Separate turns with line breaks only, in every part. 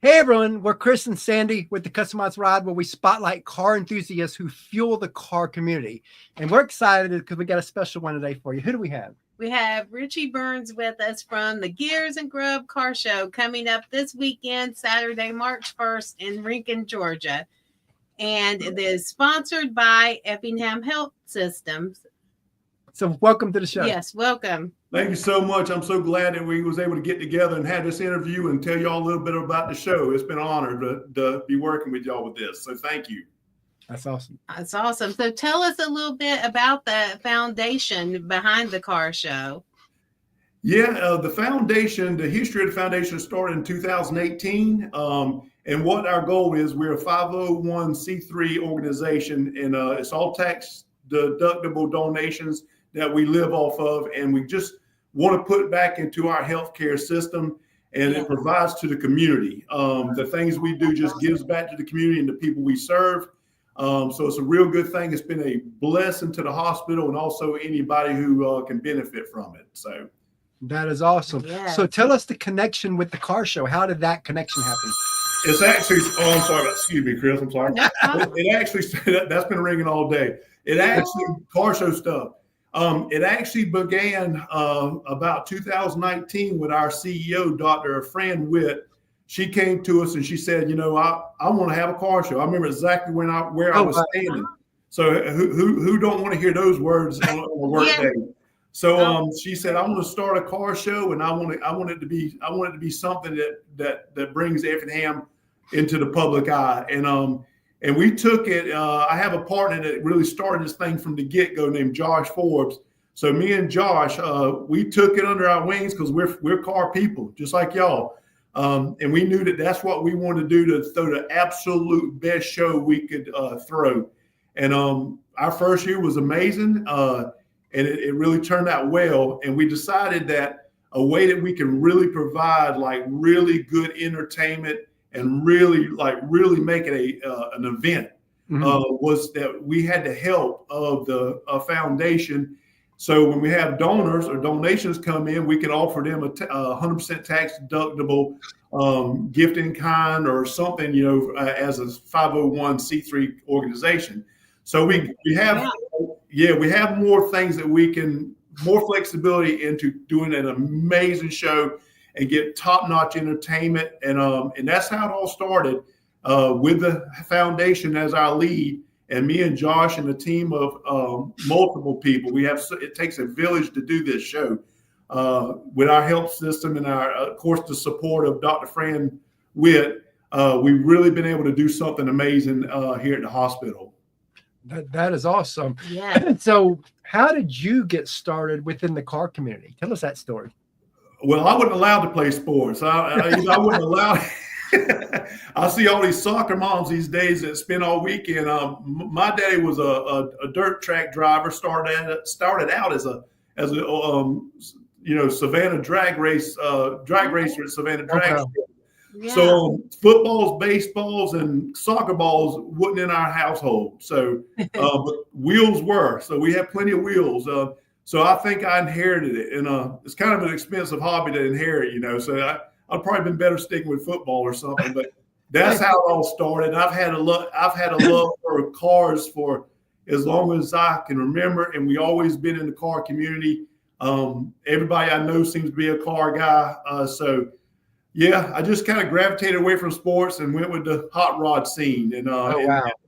Hey everyone, we're Chris and Sandy with the Customized Ride, where we spotlight car enthusiasts who fuel the car community. And we're excited because we got a special one today for you. Who do we have?
We have Richie Burns with us from the Gears Grub car show coming up this weekend, Saturday, March 1st in Rincon, Georgia. And it is sponsored by Effingham Health Systems.
So welcome to the show.
Yes, welcome.
Thank you so much. I'm so glad that we was able to get together and have this interview and tell y'all a little bit about the show. It's been an honor to be working with y'all with this. So thank you.
That's awesome.
That's awesome. So tell us a little bit about the foundation behind the car show.
Yeah, the foundation, the history of the foundation started in 2018. And what our goal is, we're a 501c3 organization, and it's all tax deductible donations that we live off of, and we just want to put back into our healthcare system, and it provides to the community. The things we do just gives back to the community and the people we serve. So it's a real good thing. It's been a blessing to the hospital and also anybody who can benefit from it. So
that is awesome. Yeah. So tell us the connection with the car show. How did that connection happen?
It's actually, I'm sorry, excuse me, Chris, I'm sorry. It actually, that's been ringing all day. It actually, car show stuff. It actually began about 2019 with our CEO, Dr. Fran Witt. She came to us and she said, you know, I want to have a car show. I remember exactly where I was standing. So who don't want to hear those words on a work day? So she said, I want to start a car show, and I want it to be something that brings Effingham into the public eye. And we took it. I have a partner that really started this thing from the get-go named Josh Forbes. So me and Josh, we took it under our wings because we're car people, just like y'all. And we knew that that's what we wanted to do, to throw the absolute best show we could throw. And our first year was amazing, and it really turned out well. And we decided that a way that we can really provide like really good entertainment and really make it an event was that we had the help of the foundation. So when we have donors or donations come in, we can offer them a 100% tax deductible gift in kind or something, you know, as a 501c3 organization. So we have more things that we can, more flexibility into doing an amazing show and get top-notch entertainment. And that's how it all started, with the foundation as our lead, and me and Josh and a team of multiple people. It takes a village to do this show, with our health system and of course, the support of Dr. Fran Witt. We've really been able to do something amazing here at the hospital.
That is awesome.
Yeah.
So how did you get started within the car community? Tell us that story.
Well, I wasn't allowed to play sports. I wasn't allowed. I see all these soccer moms these days that spend all weekend. My daddy was a dirt track driver. Started out as a Savannah drag racer at Savannah Drag.
Okay.
Yeah.
So footballs, baseballs, and soccer balls wasn't in our household. So, but wheels were. So we had plenty of wheels. So I think I inherited it, and it's kind of an expensive hobby to inherit, you know. So I'd probably been better sticking with football or something. But that's how it all started. I've had a love for cars for as long as I can remember, and we always been in the car community. Everybody I know seems to be a car guy. So yeah, I just kind of gravitated away from sports and went with the hot rod scene, and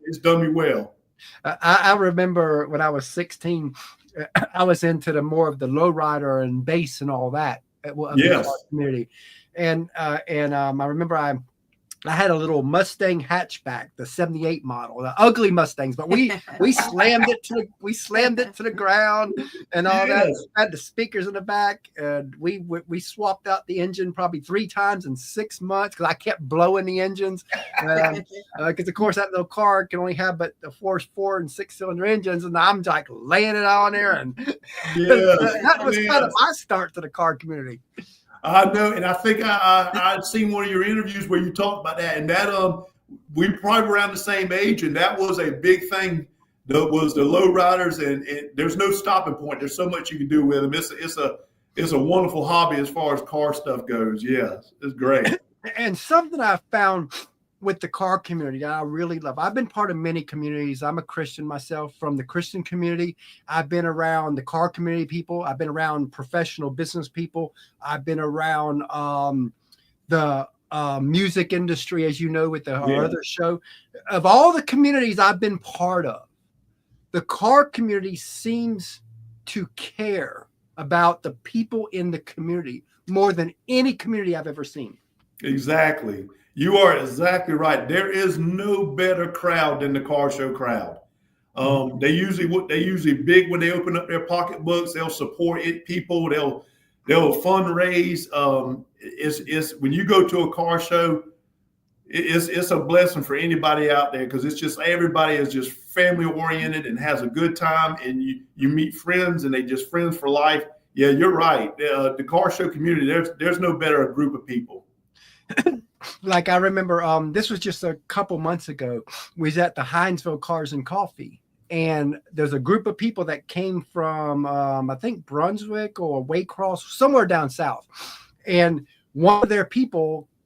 it's done me well.
I remember when I was 16. I was into more of the lowrider and bass and all that.
Yes.
Community, and I remember I had a little Mustang hatchback, the '78 model, the ugly Mustangs, but we slammed it to the ground and all that. Had the speakers in the back, and we swapped out the engine probably 3 times in 6 months because I kept blowing the engines. Because of course that little car can only have but the 4 and 6 cylinder engines, and I'm like laying it on there, and that was kind of my start to the car community.
I know, and I think I'd seen one of your interviews where you talked about that, and that we probably around the same age, and that was a big thing. That was the low riders, and there's no stopping point. There's so much you can do with them. It's a wonderful hobby as far as car stuff goes. Yeah, it's great.
And something I found with the car community that I really love. I've been part of many communities. I'm a Christian myself. From the Christian community, I've been around the car community people. I've been around professional business people. I've been around the music industry, as you know, with our other show. Of all the communities I've been part of, the car community seems to care about the people in the community more than any community I've ever seen.
Exactly. You are exactly right. There is no better crowd than the car show crowd. They usually big when they open up their pocketbooks. They'll support people. They'll fundraise. It's when you go to a car show, it's a blessing for anybody out there, because it's just everybody is just family oriented and has a good time, and you meet friends and they just friends for life. Yeah, you're right. The car show community, there's no better group of people.
Like I remember, this was just a couple months ago. We was at the Hinesville Cars and Coffee, and there's a group of people that came from, I think Brunswick or Waycross, somewhere down south, and one of their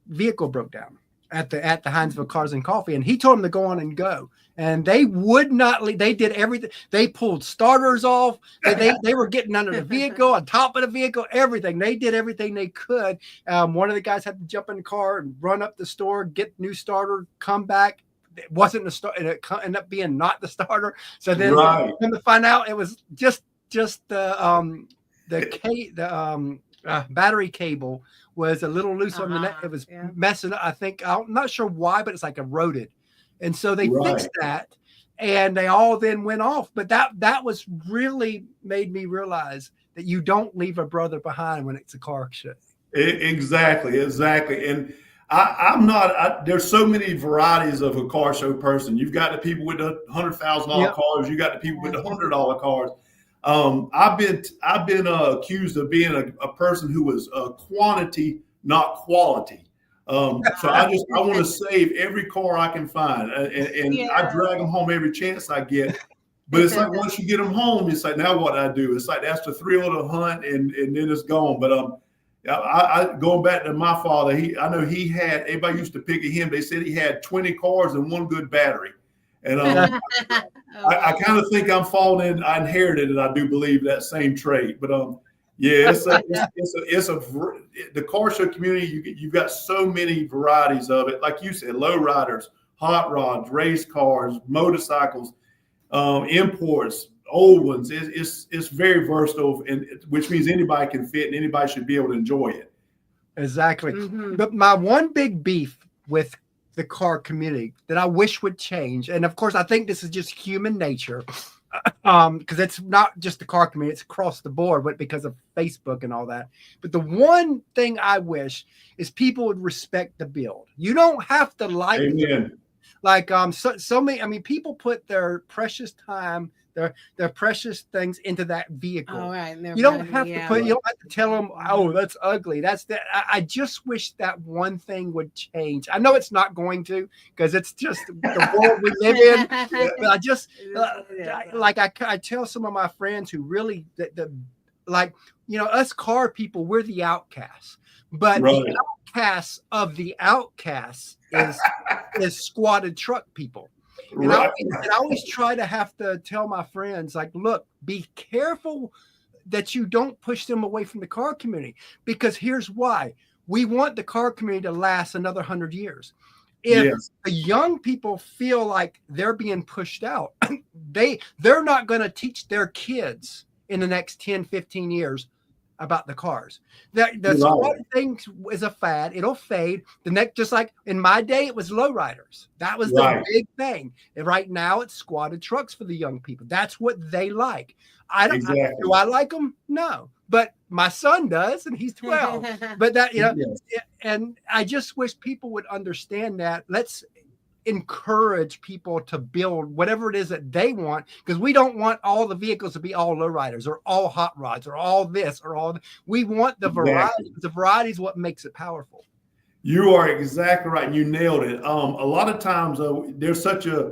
vehicle broke down at the Hinesville Cars and Coffee, and he told them to go on and go, and they would not leave. They did everything. They pulled starters off. They were getting under the vehicle, on top of the vehicle, everything. They did everything they could. One of the guys had to jump in the car and run up the store, get new starter, come back. It wasn't the start. It ended up being not the starter. So then to find out, it was just the battery cable was a little loose on the neck. It was messing up. I think, I'm not sure why, but it's like eroded. And so they fixed that, and they all then went off. But that was really made me realize that you don't leave a brother behind when it's a car show.
Exactly. And I'm not. There's so many varieties of a car show person. You've got the people with the $100,000 cars. You got the people with the $100 cars. I've been accused of being a person who was quantity, not quality. So I want to save every car I can find, and I drag them home every chance I get. But it's like, once you get them home, it's like, now what do I do? It's like, that's the thrill of the hunt, and then it's gone. But I going back to my father, I know he had, everybody used to pick at him. They said he had 20 cars and one good battery. And I kind of think I'm falling in. I inherited it. I do believe that same trait. But the car show community. You've got so many varieties of it. Like you said, low riders, hot rods, race cars, motorcycles, imports, old ones. It's very versatile, and which means anybody can fit and anybody should be able to enjoy it.
Exactly. But my one big beef with the car community that I wish would change, and of course I think this is just human nature, because it's not just the car community, it's across the board, but because of Facebook and all that. But the one thing I wish is people would respect the build. You don't have to like it. Like so many, I mean, people put their precious time, their precious things into that vehicle.
All right,
you don't have to put. You don't have to tell them, "Oh, that's ugly." That's that. I just wish that one thing would change. I know it's not going to, because it's just the world we live in. But I just I tell some of my friends who really like, us car people, we're the outcasts. But the outcasts of the outcasts is squatted truck people. And I always try to have to tell my friends, like, look, be careful that you don't push them away from the car community, because here's why. We want the car community to last another 100 years. If the young people feel like they're being pushed out, they're not going to teach their kids in the next 10, 15 years about the cars. The squad thing is a fad. It'll fade. The next, just like in my day, it was lowriders. That was the big thing. And right now, it's squatted trucks for the young people. That's what they like. Do I like them? No, but my son does, and he's 12. But that, and I just wish people would understand that. Let's encourage people to build whatever it is that they want, because we don't want all the vehicles to be all lowriders or all hot rods or all this or all. We want the variety. The variety is what makes it powerful.
You are exactly right. You nailed it. A lot of times there's such a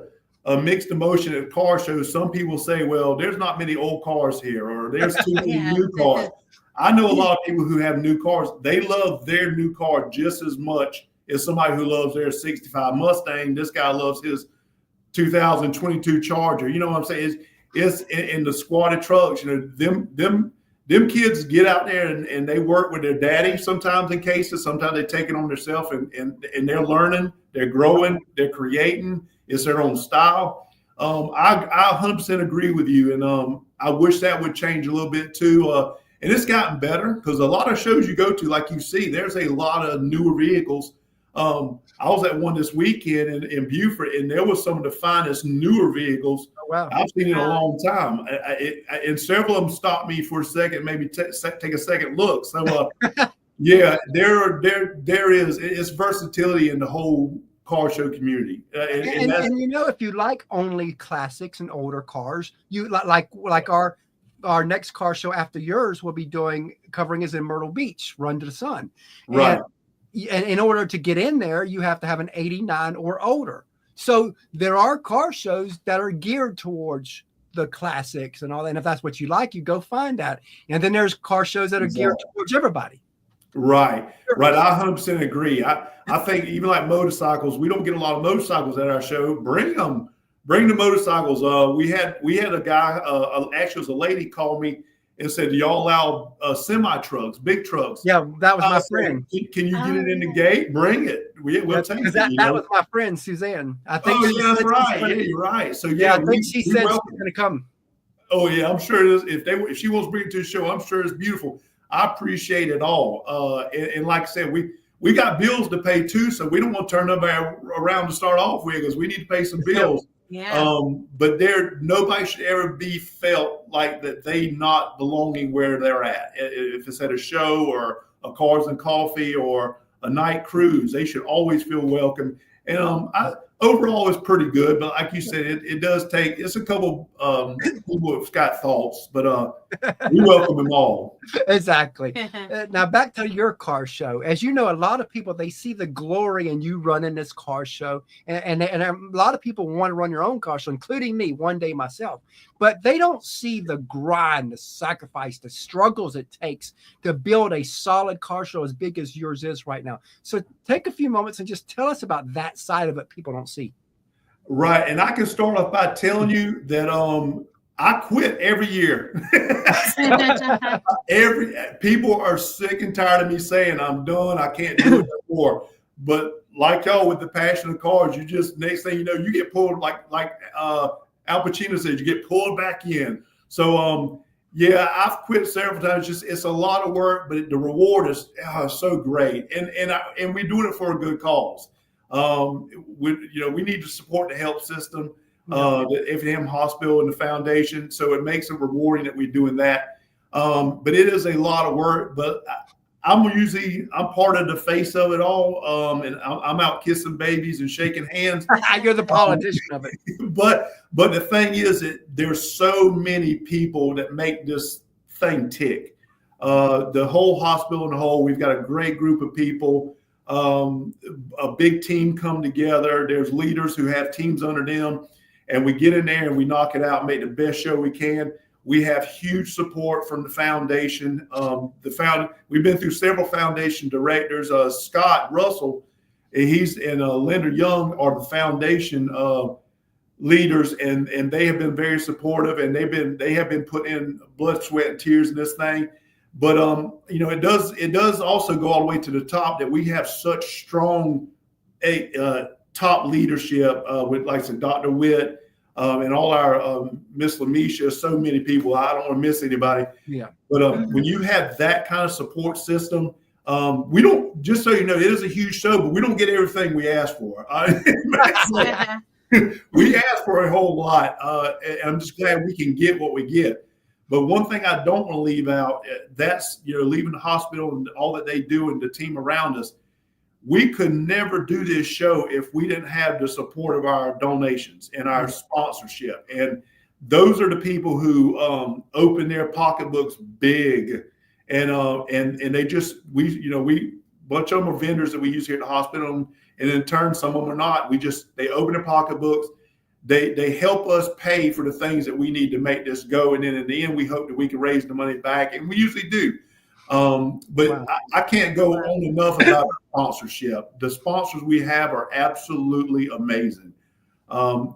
mixed emotion at car shows. Some people say, well, there's not many old cars here, or there's too many new cars. I know a lot of people who have new cars. They love their new car just as much is somebody who loves their 65 Mustang. This guy loves his 2022 Charger. You know what I'm saying? It's in the squatted trucks. You know, them kids get out there and they work with their daddy sometimes in cases. Sometimes they take it on themselves and they're learning, they're growing, they're creating. It's their own style. I 100% agree with you. And I wish that would change a little bit too. And it's gotten better because a lot of shows you go to, like you see, there's a lot of newer vehicles. I was at one this weekend in Beaufort, and there was some of the finest newer vehicles I've seen in a long time. And several of them stopped me for a second, maybe take a second look. So, yeah, there is it's versatility in the whole car show community.
And you know, if you like only classics and older cars, you like our next car show after yours will be covering is in Myrtle Beach, Run to the Sun.
Right.
And in order to get in there, you have to have an 89 or older. So there are car shows that are geared towards the classics and all that. And if that's what you like, you go find that. And then there's car shows that are geared towards everybody.
Right. I 100% agree. I think even like motorcycles, we don't get a lot of motorcycles at our show. Bring them. Bring the motorcycles. We had a guy, actually it was a lady, called me and said, "Do y'all allow semi trucks, big trucks?"
Yeah, that was my friend.
Can you get it in the gate? Bring it. We'll take it.
That was my friend Suzanne. I think.
Oh, yeah, that's right. Yeah, you're right. So
yeah, I think she said she's going to come.
Oh yeah, I'm sure it is. If she wants to bring it to the show, I'm sure it's beautiful. I appreciate it all. And like I said, we got bills to pay too, so we don't want to turn nobody around to start off with because we need to pay some bills.
Yeah.
But nobody should ever be felt like that they not belonging where they're at. If it's at a show or a Cars and Coffee or a night cruise, they should always feel welcome. And overall, it's pretty good. But like you said, it does take. It's a couple people have got thoughts, but we welcome them all.
Exactly. Now back to your car show. As you know, a lot of people, they see the glory in you running this car show, and a lot of people want to run your own car show, including me one day myself. But they don't see the grind, the sacrifice, the struggles it takes to build a solid car show as big as yours is right now. So take a few moments and just tell us about that side of it people don't see.
Right. And I can start off by telling you that I quit every year. People are sick and tired of me saying I'm done. I can't do it anymore. But like y'all with the passion of cars, you just next thing you know, you get pulled like Al Pacino said, you get pulled back in. So yeah, I've quit several times. It's a lot of work, but the reward is so great, and we're doing it for a good cause. We need to support the health system, the Effingham Hospital and the foundation. So it makes it rewarding that we're doing that. But it is a lot of work. But I'm part of the face of it all, and I'm out kissing babies and shaking hands.
You're the politician of it.
But the thing is that there's so many people that make this thing tick. The whole hospital in the whole, we've got a great group of people. A big team come together. There's leaders who have teams under them, and we get in there and we knock it out and make the best show we can. We have huge support from the foundation. We've been through several foundation directors. Scott Russell, and Linda Young are the foundation leaders, and they have been very supportive, and they have been put in blood, sweat, and tears in this thing. But it does also go all the way to the top that we have such strong top leadership with, like I said, Dr. Witt and all our Miss Lamisha, so many people. I don't want to miss anybody. Yeah. But when you have that kind of support system, we don't. Just so you know, it is a huge show, but we don't get everything we ask for. We ask for a whole lot, and I'm just glad we can get what we get. But one thing I don't want to leave out, that's leaving the hospital and all that they do and the team around us. We could never do this show if we didn't have the support of our donations and our sponsorship. And those are the people who open their pocketbooks big, and they just we bunch of them are vendors that we use here at the hospital, and in turn some of them are not. They open their pocketbooks. They help us pay for the things that we need to make this go. And then in the end, we hope that we can raise the money back. And we usually do. But
Wow.
I can't go on enough about sponsorship. The sponsors we have are absolutely amazing. I know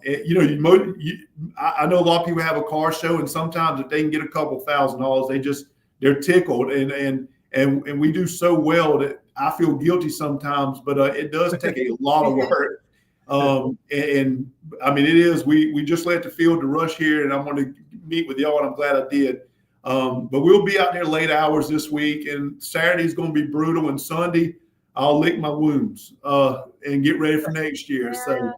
a lot of people have a car show, and sometimes if they can get a couple $1,000s, they're tickled, and we do so well that I feel guilty sometimes, but it does take a lot of work. And I mean, it is. We just let the field to rush here, and I'm going to meet with y'all, and I'm glad I did. But we'll be out there late hours this week, and Saturday's going to be brutal, and Sunday I'll lick my wounds and get ready for next year. So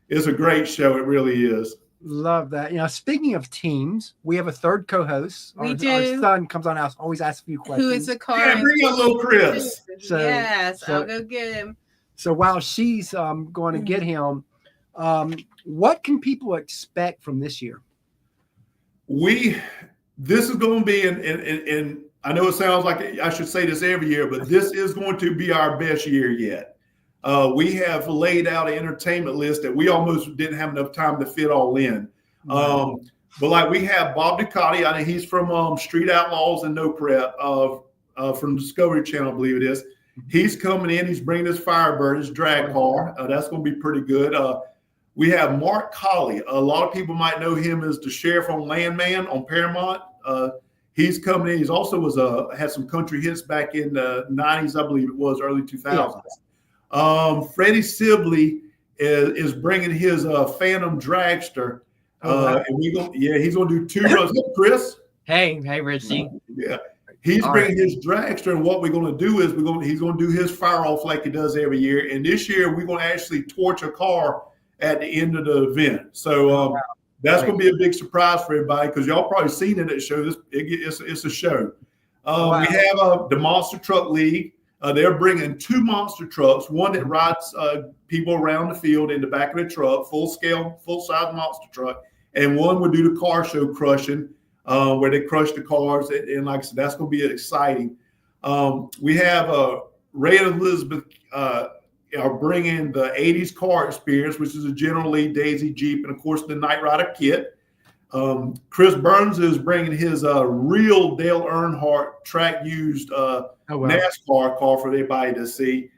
it's a great show. It really is.
Love that. Speaking of teams, we have a third co-host.
We
Our
do.
son comes on house, always asks a few questions.
Who is the car?
Yeah, bring out little Chris.
Yes, I'll go get him.
So while she's going to get him, what can people expect from this year?
This is going to be, and I know it sounds like I should say this every year, but this is going to be our best year yet. We have laid out an entertainment list that we almost didn't have enough time to fit all in. But like we have Bob Ducati, I think he's from Street Outlaws and No Prep from Discovery Channel, I believe it is. He's coming in. He's bringing his Firebird, his drag car. That's going to be pretty good. We have Mark Colley. A lot of people might know him as the sheriff on Landman on Paramount. He's coming in. He's also had some country hits back in the 90s, I believe it was, early 2000s. Yeah. Freddie Sibley is bringing his Phantom Dragster. And he's going to do 2 runs. Chris?
Hey, Richie.
Yeah. He's bringing his dragster, and what we're going to do is he's going to do his fire off like he does every year. And this year we're going to actually torch a car at the end of the event. So that's going to be a big surprise for everybody, because y'all probably seen it at shows. It's a show. We have the Monster Truck League. They're bringing 2 monster trucks, one that rides people around the field in the back of the truck, full-size monster truck, and one would do the car show crushing, where they crush the cars. And like I said, that's going to be exciting. We have Ray and Elizabeth are bringing the 80s car experience, which is a General Lee, Daisy Jeep, and of course the Knight Rider kit. Chris Burns is bringing his real Dale Earnhardt track used NASCAR car for everybody to see.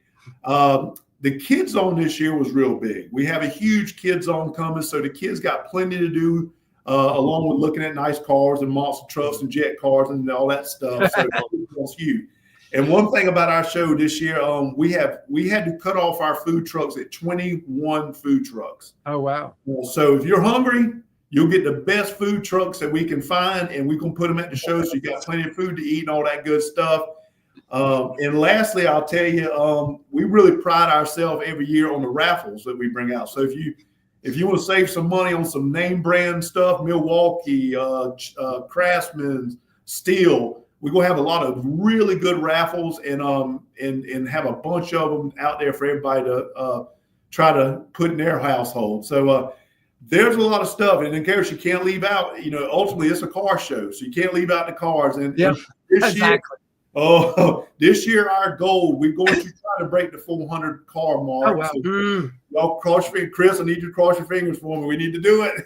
The Kids Zone this year was real big. We have a huge Kids Zone coming, so the kids got plenty to do, along with looking at nice cars and monster trucks and jet cars and all that stuff. So it was huge. And one thing about our show this year, we had to cut off our food trucks at 21 food trucks.
Oh, wow.
So if you're hungry, you'll get the best food trucks that we can find, and we're going to put them at the show so you got plenty of food to eat and all that good stuff. And lastly, I'll tell you, we really pride ourselves every year on the raffles that we bring out. So if you want to save some money on some name brand stuff, Milwaukee, Craftsman, Steel, we're going to have a lot of really good raffles and have a bunch of them out there for everybody to try to put in their household. So there's a lot of stuff. And in case you can't leave out, ultimately it's a car show, so you can't leave out the cars. And this year our goal, we're going to try to break the 400 car mark.
Oh, wow.
So y'all cross your fingers. Chris, I need you to cross your fingers for me. We need to do it.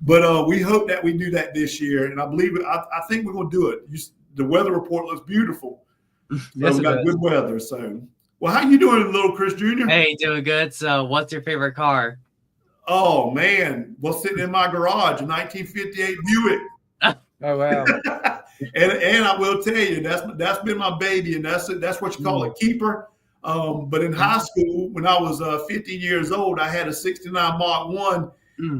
But we hope that we do that this year, and I believe it. I think we're going to do it. The weather report looks beautiful.
Yes,
we got good weather. So, well, how you doing, little Chris Jr.?
Hey, doing good. So, what's your favorite car?
Oh man, well, sitting in my garage, a 1958 Buick.
Oh wow!
and I will tell you, that's been my baby, and that's what you call a keeper. But in high school, when I was 15 years old, I had a '69 Mark 1.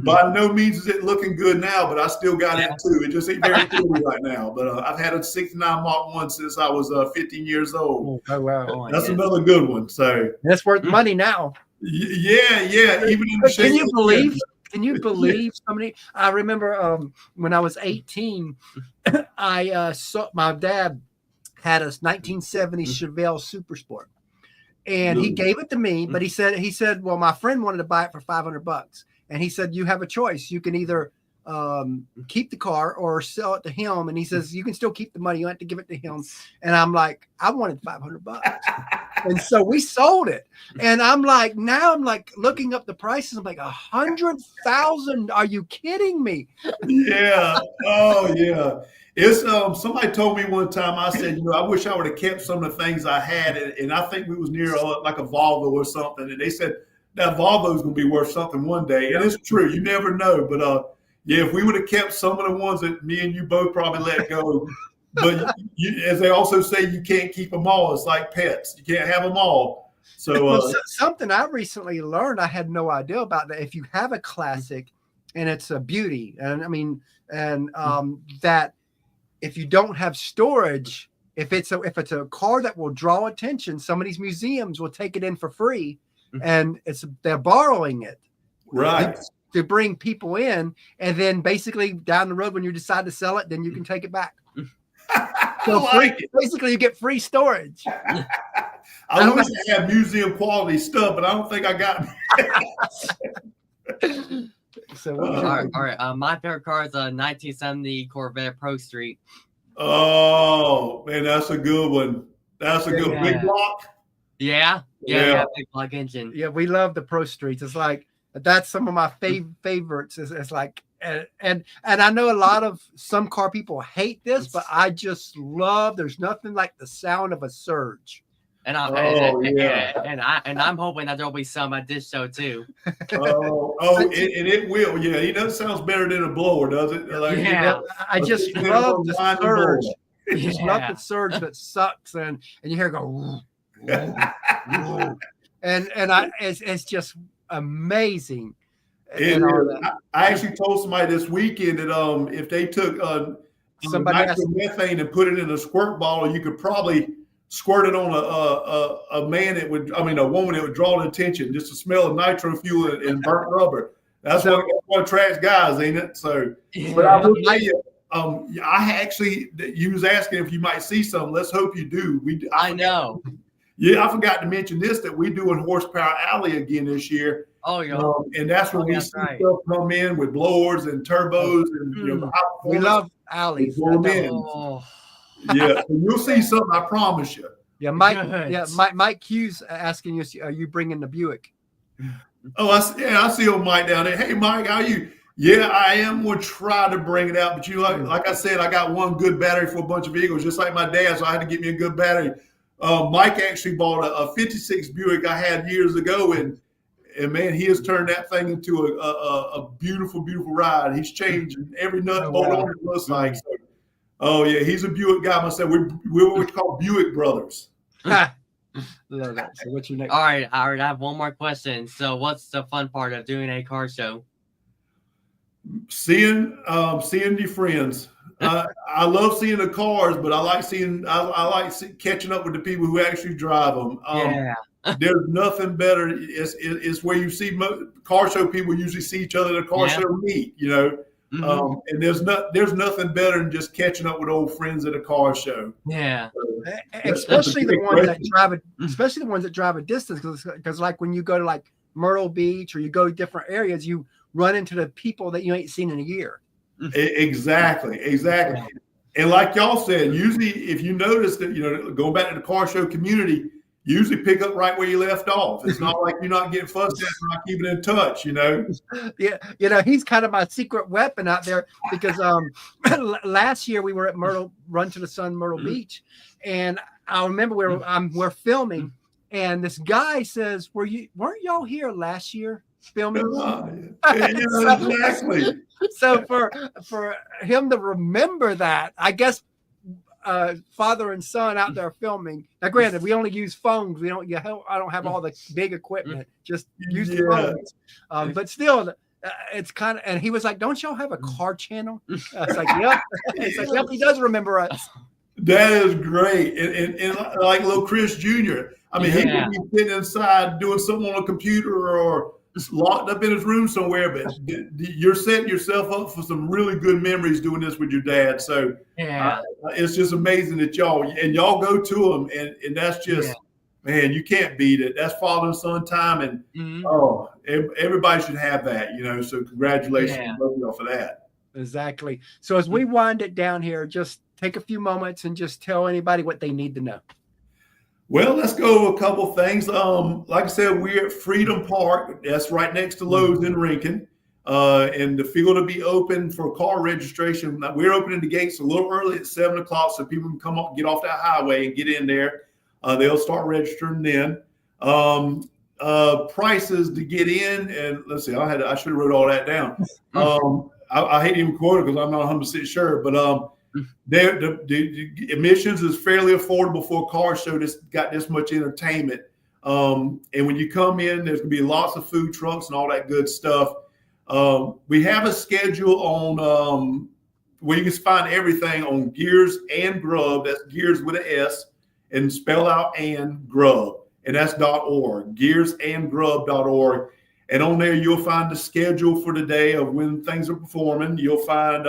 By no means is it looking good now, but I still got it too. It just ain't very pretty right now. But I've had a '69 Mark 1 since I was 15 years old.
Oh wow!
That's another good one. So
that's worth money now.
Yeah. Even in the
can you believe? Can you believe somebody? I remember when I was 18, I saw my dad had a 1970 Chevelle Super Sport, and he gave it to me. But he said, well, my friend wanted to buy it for $500, and he said, you have a choice. You can either keep the car or sell it to him. And he says, you can still keep the money. You have to give it to him. And I'm like, I wanted $500. And so we sold it. And I'm like looking up the prices. I'm like, 100,000. Are you kidding me?
Yeah. Oh, yeah. It's somebody told me one time, I said, I wish I would have kept some of the things I had. And I think we was near like a Volvo or something. And they said that Volvo is going to be worth something one day. And it's true. You never know. But yeah, if we would have kept some of the ones that me and you both probably let go. But as they also say, you can't keep them all. It's like pets. You can't have them all. So
something I recently learned, I had no idea about that. If you have a classic and it's a beauty, and I mean, and that if you don't have storage, if it's a car that will draw attention, some of these museums will take it in for free, and they're borrowing it,
right,
to bring people in, and then basically down the road when you decide to sell it, then you can take it back. So basically, you get free storage.
I wish I had museum quality stuff, but I don't think I got
it. So
all right. My favorite car is a 1970 Corvette Pro Street.
Oh man, that's a good one. That's a good big block.
Yeah, big block engine.
Yeah, we love the Pro Streets. It's like that's some of my favorites. It's like, and I know a lot of some car people hate this, but I just love. There's nothing like the sound of a surge.
And I'm hoping that there'll be some at this show too.
And it will. Yeah, that sounds better than a blower, does it? Like,
I just love the surge. I just love the surge that sucks, and you hear it go, and it's just amazing.
I actually told somebody this weekend that if they took some nitromethane and put it in a squirt bottle, you could probably squirt it on a woman that would draw the attention, just the smell of nitro fuel and burnt rubber. That's what attracts guys, ain't it? So, but I will tell you, I actually, you was asking if you might see some. Let's hope you do.
I know.
Yeah, I forgot to mention this, that we're doing Horsepower Alley again this year.
Oh, yeah.
And that's when we see stuff come in with blowers and turbos and
we love alleys.
Yeah, you'll see something. I promise you.
Yeah, Mike. Good. Yeah, Mike Hughes asking you, are you bringing the Buick?
Oh, I see old Mike down there. Hey, Mike, how are you? Yeah, I am going to try to bring it out, but like I said, I got one good battery for a bunch of vehicles, just like my dad. So I had to get me a good battery. Mike actually bought a '56 Buick I had years ago, and man, he has turned that thing into a beautiful, beautiful ride. He's changing every nut bolt on it, looks like. So, oh yeah, he's a Buick guy myself. We're what we call Buick brothers.
Love that. So what's your next?
All right. I have one more question. So what's the fun part of doing a car show?
Seeing your friends. I love seeing the cars, but I like catching up with the people who actually drive them. There's nothing better. It's where you see car show people usually see each other at a car show meet, and there's nothing better than just catching up with old friends at a car show.
Yeah,
especially the ones that drive a distance, because like when you go to like Myrtle Beach or you go to different areas, you run into the people that you ain't seen in a year.
Exactly. And like y'all said, usually if you notice that, going back to the car show community, you usually pick up right where you left off. It's not like you're not getting fussed at for not keeping in touch,
Yeah, he's kind of my secret weapon out there, because last year we were at Run to the Sun Myrtle Beach, and I remember we're filming, and this guy says, weren't y'all here last year filming?
Exactly.
So for him to remember that, I guess father and son out there filming. Now, granted, we only use phones. I don't have all the big equipment. Just use the phones. But still, it's kind of. And he was like, "Don't y'all have a car channel?" I was like, "Yep." He's like, "Yep." He does remember us.
That is great, and like little Chris Jr. I mean, he could be sitting inside doing something on a computer or locked up in his room somewhere, but you're setting yourself up for some really good memories doing this with your dad. So it's just amazing that y'all go to him, and that's just man, you can't beat it. That's father and son time, and everybody should have that, So congratulations to both of y'all for that.
Exactly. So as we wind it down here, just take a few moments and just tell anybody what they need to know.
Well, let's go a couple things. Like I said, we're at Freedom Park. That's right next to Lowe's in Rincon. And the field will be open for car registration. We're opening the gates a little early at 7 o'clock so people can come up, get off that highway and get in there. They'll start registering then. Prices to get in, and let's see, I should have wrote all that down. I hate even quote it because I'm not 100% sure, but the admissions is fairly affordable for a car show that's got this much entertainment. And when you come in, there's gonna be lots of food trucks and all that good stuff. We have a schedule on where you can find everything on Gears and Grub. That's Gears with an S and spell out and Grub. And that's .org, gearsandgrub.org. And on there, you'll find the schedule for the day of when things are performing. You'll find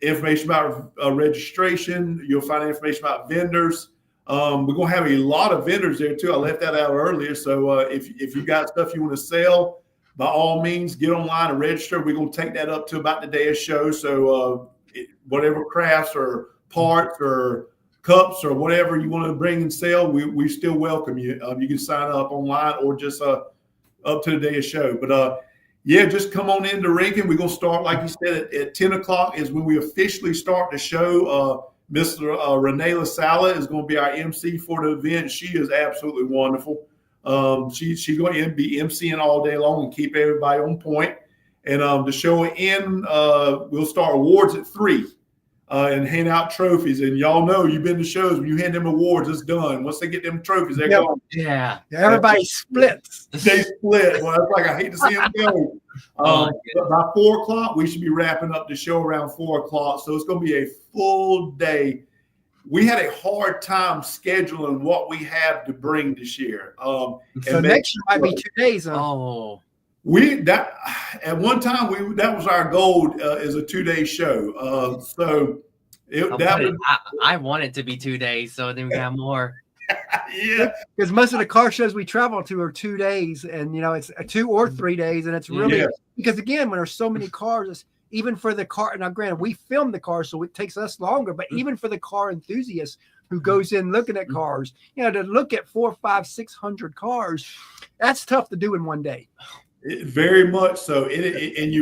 information about registration. You'll find information about vendors. We're going to have a lot of vendors there, too. I left that out earlier. So if you got stuff you want to sell, by all means, get online and register. We're going to take that up to about the day of show. So whatever crafts or parts or cups or whatever you want to bring and sell, we still welcome you. You can sign up online or just up to the day of show. But yeah, just come on into Rincon. We're going to start, like you said, at 10 o'clock is when we officially start the show. Mr. Renee LaSala is going to be our MC for the event. She is absolutely wonderful. She's going to be MCing all day long and keep everybody on point. And the show will end. We'll start awards at 3. And hand out trophies. And y'all know, you've been to shows, when you hand them awards, it's done. Once they get them trophies, they're gone.
Yeah.
Everybody splits.
They split. Well, that's like, I hate to see them go. But by 4 o'clock, we should be wrapping up the show around 4 o'clock. So it's going to be a full day. We had a hard time scheduling what we have to bring this year.
So next year might be 2 days. Huh?
Oh.
At one time that was our goal is a 2-day show.
I want it to be 2 days, so then we got more.
Yeah,
because most of the car shows we travel to are 2 days, and it's 2 or 3 days, and it's really because again, when there's so many cars, it's, even for the car. Now, granted, we film the car, so it takes us longer, but even for the car enthusiast who goes in looking at cars, to look at 400, 500, 600 cars, that's tough to do in one day.
Very much so. And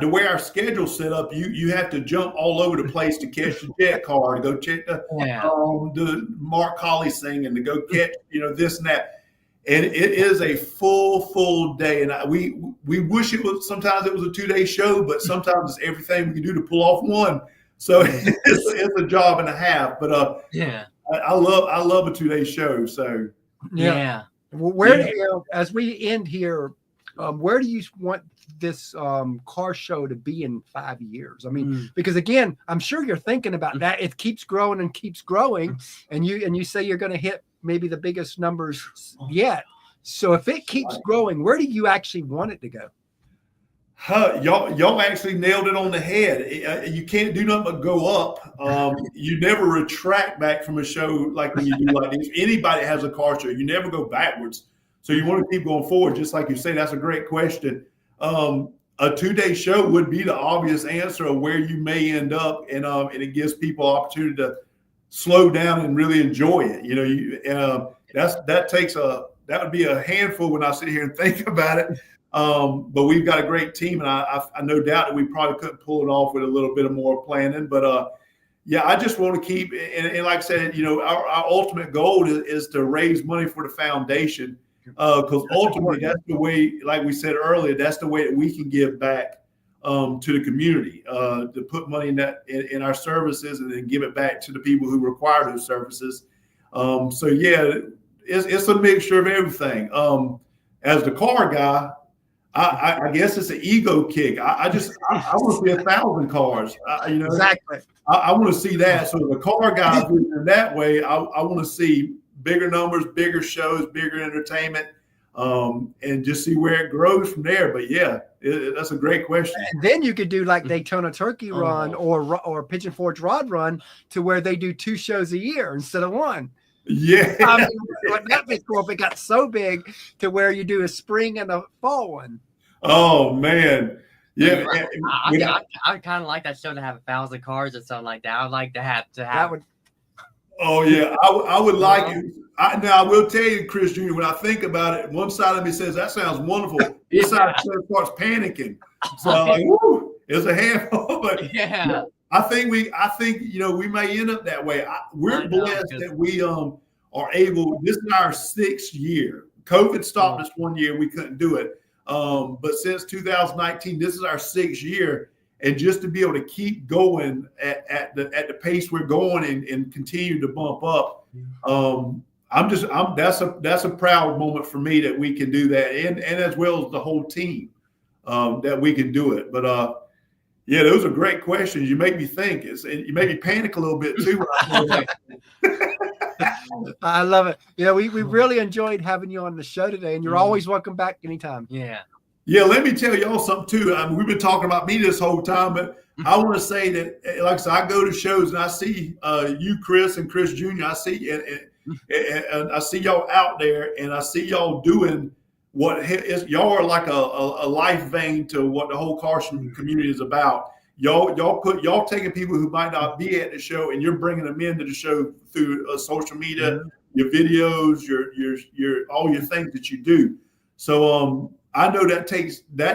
the way our schedule's set up, you have to jump all over the place to catch the jet car, to go check the Mark Colley thing, and to go catch this and that. And it is a full day. And we wish sometimes it was a 2-day show, but sometimes it's everything we can do to pull off one. So it's a job and a half. But I love a 2-day show. So
Well, where do you, as we end here, where do you want this car show to be in 5 years? I mean, because again, I'm sure you're thinking about that. It keeps growing and keeps growing, and you say you're going to hit maybe the biggest numbers yet. So if it keeps growing, where do you actually want it to go?
Y'all actually nailed it on the head. You can't do nothing but go up. You never retract back from a show like when you do like this. Anybody has a car show, you never go backwards. So you want to keep going forward, just like you say. That's a great question. A 2-day show would be the obvious answer of where you may end up, and it gives people opportunity to slow down and really enjoy it. That would be a handful when I sit here and think about it. But we've got a great team, and I no doubt that we probably couldn't pull it off with a little bit of more planning. But I just want to keep, and like I said, our ultimate goal is to raise money for the foundation. Because ultimately, that's the way, like we said earlier, that's the way that we can give back to the community, to put money in our services and then give it back to the people who require those services. It's a mixture of everything. As the car guy, I guess it's an ego kick. I want to see 1,000 cars.
Exactly.
I want to see that. So the car guy, in that way, I want to see bigger numbers, bigger shows, bigger entertainment, and just see where it grows from there. But that's a great question.
And then you could do like Daytona Turkey Run or Pigeon Forge Rod Run, to where they do 2 shows a year instead of 1.
Yeah.
I mean, that'd be cool if it got so big to where you do a spring and a fall one.
Oh man. Yeah.
I kind of like that show to have 1,000 cars or something like that. I'd like to have
That would.
Oh yeah, I would like it. Now I will tell you, Chris Jr., when I think about it, one side of me says that sounds wonderful. This side starts panicking. So like, woo, it's a handful. But
Yeah.
I think we may end up that way. We're blessed that we are able. This is our 6th year. COVID stopped us 1 year; we couldn't do it. But since 2019, this is our 6th year, and just to be able to keep going at the pace we're going and continue to bump up, that's a proud moment for me that we can do that, and as well as the whole team that we can do it. But yeah, those are great questions. You make me think. You make me panic a little bit too.
I love it. Yeah, we really enjoyed having you on the show today, and you're always welcome back anytime.
Yeah.
Yeah, let me tell y'all something too. We've been talking about me this whole time, but I want to say that, like I said, I go to shows and I see you, Chris, and Chris Jr. I see and I see y'all out there, and I see y'all doing what is. Y'all are like a life vein to what the whole car community is about. Y'all taking people who might not be at the show, and you're bringing them into the show through social media, your videos, your all your things that you do. So I know that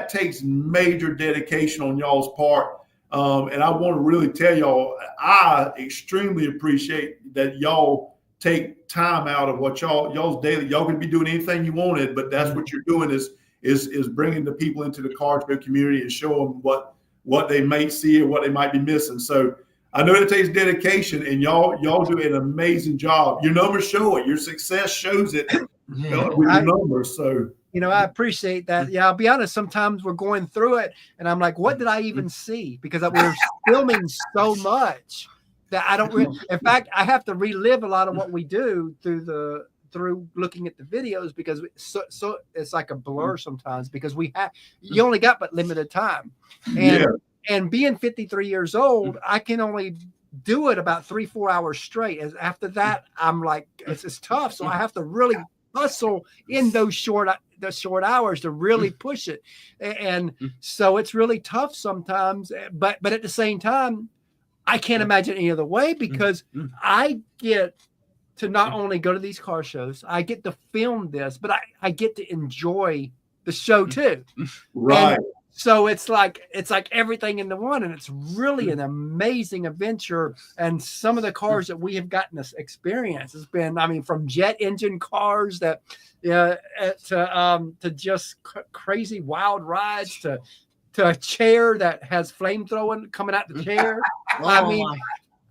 takes major dedication on y'all's part, and I want to really tell y'all I extremely appreciate that y'all take time out of what y'all's daily. Y'all can be doing anything you wanted, but that's what you're doing is bringing the people into the car show community and show them what they may see or what they might be missing. So I know it takes dedication, and y'all do an amazing job. Your numbers show it. Your success shows it with your numbers. So.
I appreciate that. Yeah, I'll be honest. Sometimes we're going through it, and I'm like, "What did I even see?" Because we're filming so much that I don't. In fact, I have to relive a lot of what we do through looking at the videos, because so it's like a blur sometimes, because you only got but limited time, and being 53 years old, I can only do it about 3-4 hours straight. As after that, I'm like, it's tough. So I have to really hustle in those short hours to really push it, and so it's really tough sometimes. But at the same time, I can't imagine any other way, because I get to not only go to these car shows, I get to film this, but I get to enjoy the show too.
Right.
And so it's like everything in the one, and it's really an amazing adventure. And some of the cars that we have gotten to experience has been, from jet engine cars that, to just crazy wild rides, to a chair that has flamethrowing coming out the chair.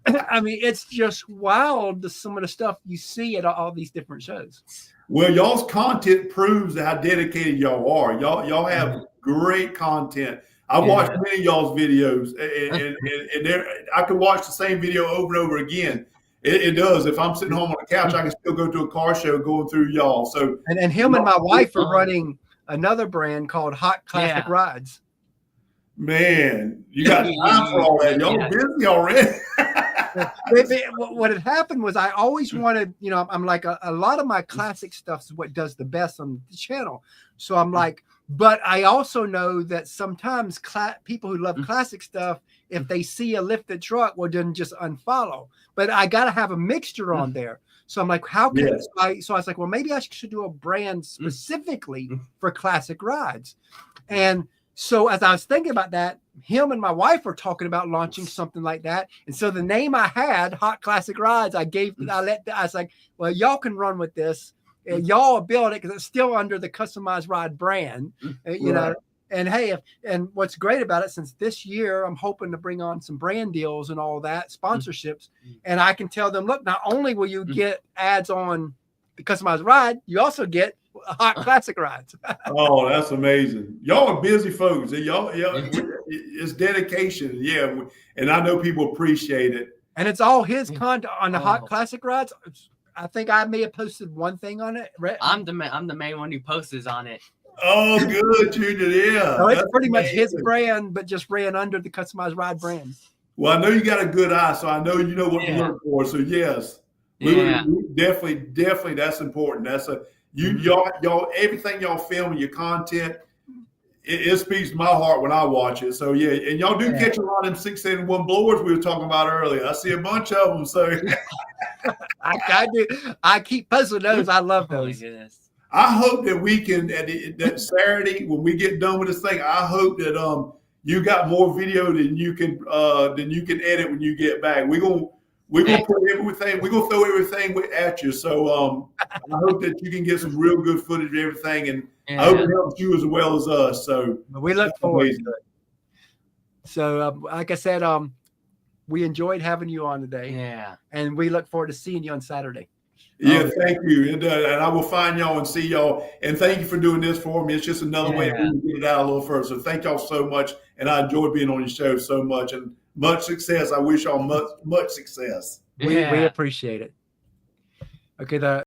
It's just wild, some of the stuff you see at all these different shows.
Well, y'all's content proves how dedicated y'all are. Y'all have great content. I watched many of y'all's videos, and I could watch the same video over and over again. It does. If I'm sitting home on the couch, I can still go to a car show going through y'all. So
and him and my wife are running another brand called Hot Classic Rides.
Man, you got time for all that. Y'all busy already.
What had happened was I always wanted, I'm like a lot of my classic stuff is what does the best on the channel. So I'm like, but I also know that sometimes people who love classic stuff, if they see a lifted truck, then just unfollow. But I got to have a mixture on there. So I'm like, how can so I was like, well, maybe I should do a brand specifically for classic rides. And so as I was thinking about that, him and my wife were talking about launching something like that. And so the name I had, Hot Classic Rides, I was like, well, y'all can run with this. Y'all build it, because it's still under the Customized Ride brand, you know. And hey, and what's great about it, since this year I'm hoping to bring on some brand deals and all that, sponsorships, and I can tell them, look, not only will you get ads on the Customized Ride, you also get Hot Classic Rides.
Oh, that's amazing. Y'all are busy folks. Y'all, it's dedication. Yeah. And I know people appreciate it.
And it's all his content on the Hot Classic Rides. I think I may have posted one thing on it.
I'm the main one who posts on it.
Oh, good, Junior. Yeah.
So it's pretty much his brand, but just ran under the Customized Ride brand.
Well, I know you got a good eye, so I know you know what to look for. So yes, we definitely that's important. That's y'all everything y'all film and your content, it speaks to my heart when I watch it. So yeah, and y'all do catch a lot of them 681 blowers we were talking about earlier. I see a bunch of them. So
I do. I keep puzzling those. I love
Oh my
those.
goodness.
I hope that we can that Saturday when we get done with this thing. I hope that you got more video than you can edit when you get back. We're gonna put everything. We're gonna throw everything at you. So I hope that you can get some real good footage of everything, and I hope it helps you as well as us. So
We look forward to it. So, like I said, we enjoyed having you on today.
Yeah.
And we look forward to seeing you on Saturday.
Yeah, thank you. And I will find y'all and see y'all. And thank you for doing this for me. It's just another way to get it out a little further. So thank y'all so much. And I enjoyed being on your show so much. And much success. I wish y'all much success.
We appreciate it. Okay,